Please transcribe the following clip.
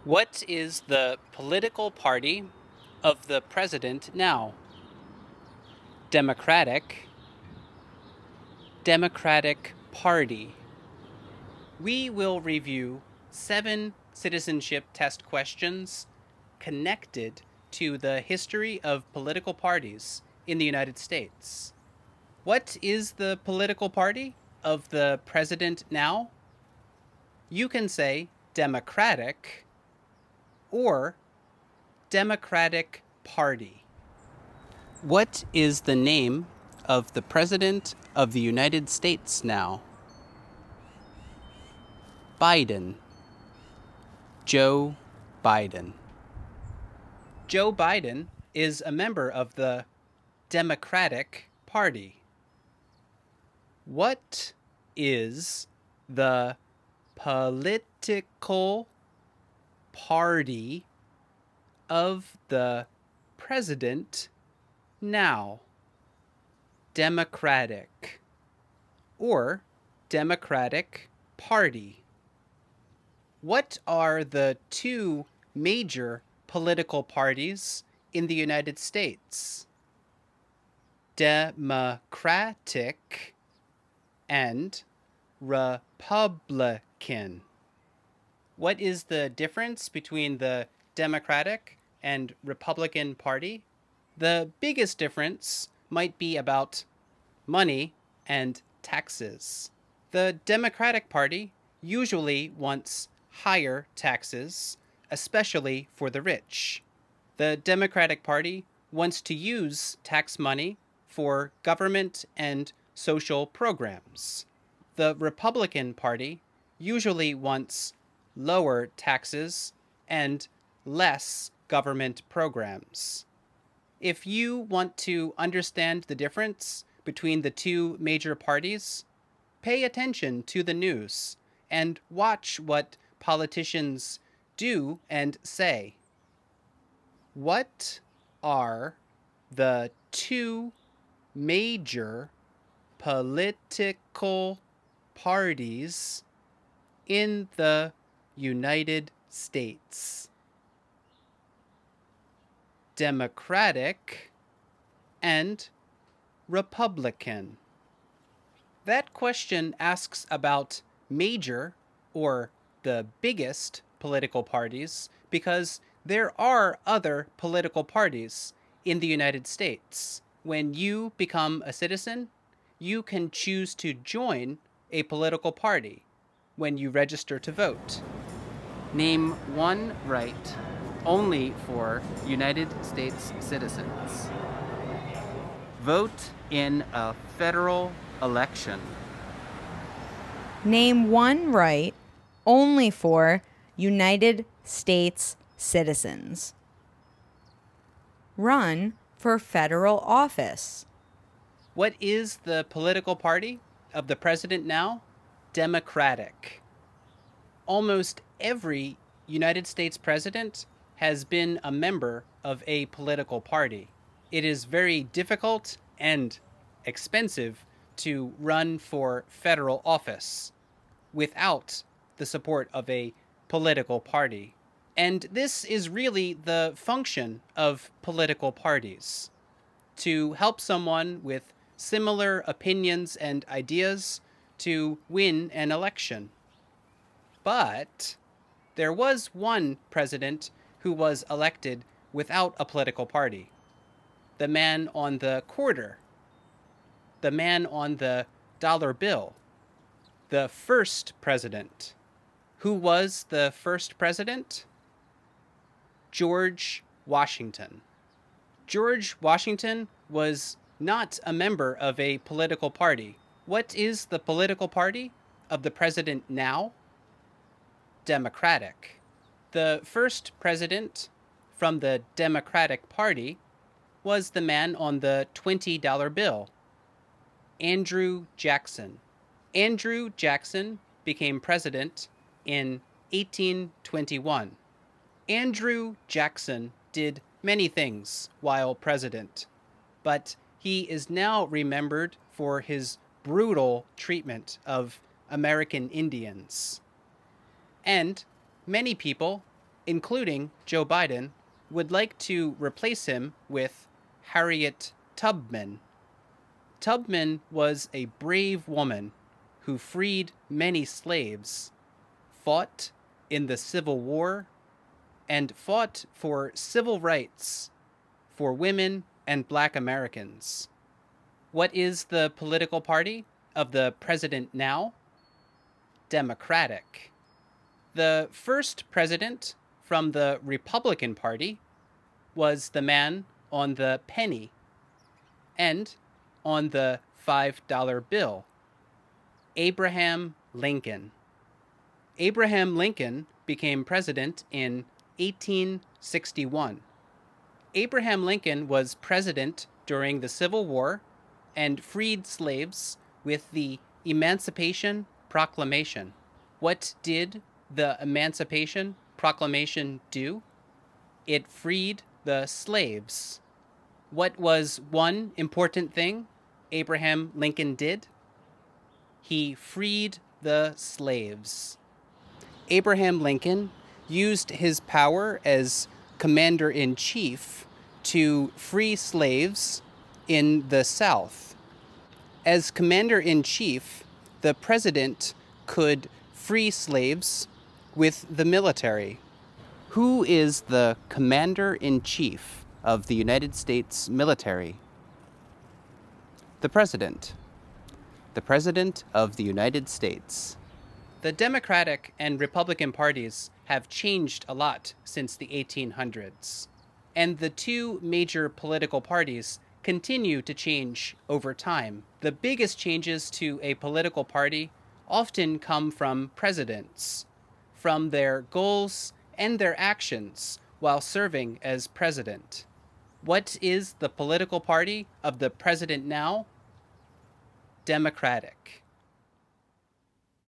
What is the political party of the president now? Democratic. Democratic Party. We will review 7 citizenship test questions connected to the history of political parties in the United States. What is the political party of the president now? You can say Democratic or Democratic Party. What is the name of the President of the United States now? Biden. Joe Biden. Joe Biden is a member of the Democratic Party. What is the political party of the president now? Democratic or Democratic Party. What are the two major political parties in the United States? Democratic and Republican. What is the difference between the Democratic and Republican Party? The biggest difference might be about money and taxes. The Democratic Party usually wants higher taxes, especially for the rich. The Democratic Party wants to use tax money for government and social programs. The Republican Party usually wants lower taxes and less government programs. If you want to understand the difference between the two major parties, pay attention to the news and watch what politicians do and say. What are the two major political parties in the United States? Democratic and Republican. That question asks about major or the biggest political parties because there are other political parties in the United States. When you become a citizen, you can choose to join a political party when you register to vote. Name one right only for United States citizens. Vote in a federal election. Name one right only for United States citizens. Run for federal office. What is the political party of the president now? Democratic. Almost every United States president has been a member of a political party. It is very difficult and expensive to run for federal office without the support of a political party. And this is really the function of political parties, to help someone with similar opinions and ideas to win an election. But there was one president who was elected without a political party. The man on the quarter, the man on the dollar bill, the first president. Who was the first president? George Washington. George Washington was not a member of a political party. What is the political party of the president now? Democratic. The first president from the Democratic Party was the man on the $20 bill, Andrew Jackson. Andrew Jackson became president in 1821. Andrew Jackson did many things while president, but he is now remembered for his brutal treatment of American Indians. And many people including Joe Biden, would like to replace him with Harriet Tubman. Tubman was a brave woman who freed many slaves, fought in the Civil War, and fought for civil rights for women and black Americans. What is the political party of the president now? Democratic. The first president from the Republican Party was the man on the penny and on the $5 bill, Abraham Lincoln. Abraham Lincoln became president in 1861. Abraham Lincoln was president during the Civil War and freed slaves with the Emancipation Proclamation. What did the Emancipation Proclamation do? It freed the slaves. What was one important thing Abraham Lincoln did? He freed the slaves. Abraham Lincoln used his power as commander in chief to free slaves in the South. As commander in chief, the president could free slaves with the military. Who is the commander in chief of the United States military? The president. The president of the United States. The Democratic and Republican parties have changed a lot since the 1800s, and the two major political parties continue to change over time. The biggest changes to a political party often come from presidents, from their goals and their actions while serving as president. What is the political party of the president now? Democratic.